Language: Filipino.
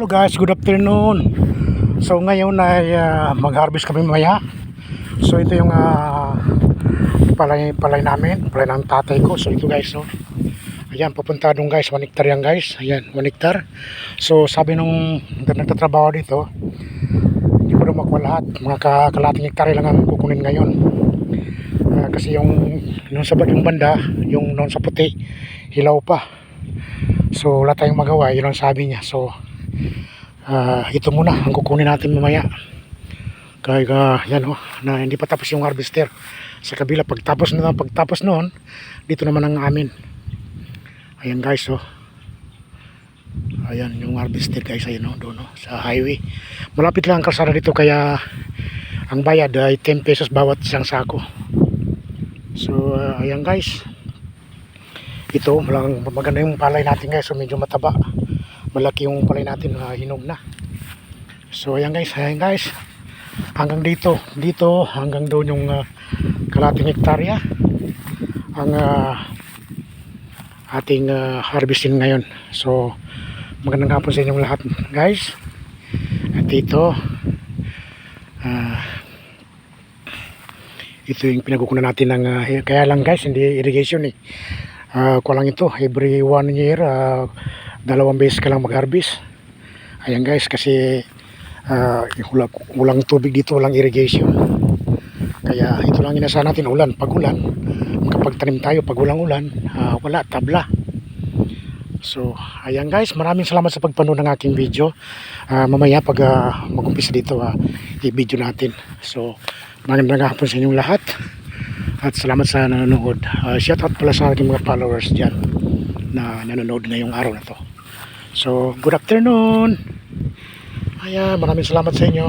Hello guys, good afternoon. So ngayon ay mag-harvest kami mamaya. So ito yung palay namin, palay ng tatay ko. So ito guys, no. Ayan, pupunta doon guys, 1 hectare yan guys. Ayan, 1 hectare. So sabi nung nagtatrabaho dito, hindi ko na makuha lahat. Mga kalating hectare lang ang kukunin ngayon. Kasi yung sa yung banda, yung noon sa puti, hilaw pa. So wala tayong magawa, yun ang sabi niya. So ito muna ang kukunin natin mamaya. Kaya yan na hindi pa tapos yung harvester sa kabila. Pagtapos noon, dito naman ang amin. Ayan guys, ayan yung harvester guys, ayan doon sa highway. Malapit lang ang kalsada dito, kaya ang bayad ay 10 pesos bawat isang sako. So ayan guys, ito maganda yung palay natin guys. So medyo mataba, malaki yung palay natin, hinog na. So ayan guys, hanggang dito hanggang doon yung kalating hektarya ang ating harvestin ngayon. So magandang hapon sa inyong lahat guys. At ito yung pinagkukunan natin ng kaya lang guys, hindi irrigation kulang ito every 1 year, 2 beses ka lang mag-harvest. Ayan guys, kasi walang tubig dito, walang irrigation. Kaya ito lang inasahan natin, ulan. Pag ulan, kapag tanim tayo, pag walang ulan, wala, tabla. So ayan guys, maraming salamat sa pagpanood ng aking video. Mamaya pag mag-umpisa dito, i-video natin. So magandang hapon sa inyong lahat at salamat sa nanonood. Shout out pala sa aking mga followers dyan na nanonood ngayong araw na to. So good afternoon. Ayan, maraming salamat sa inyo.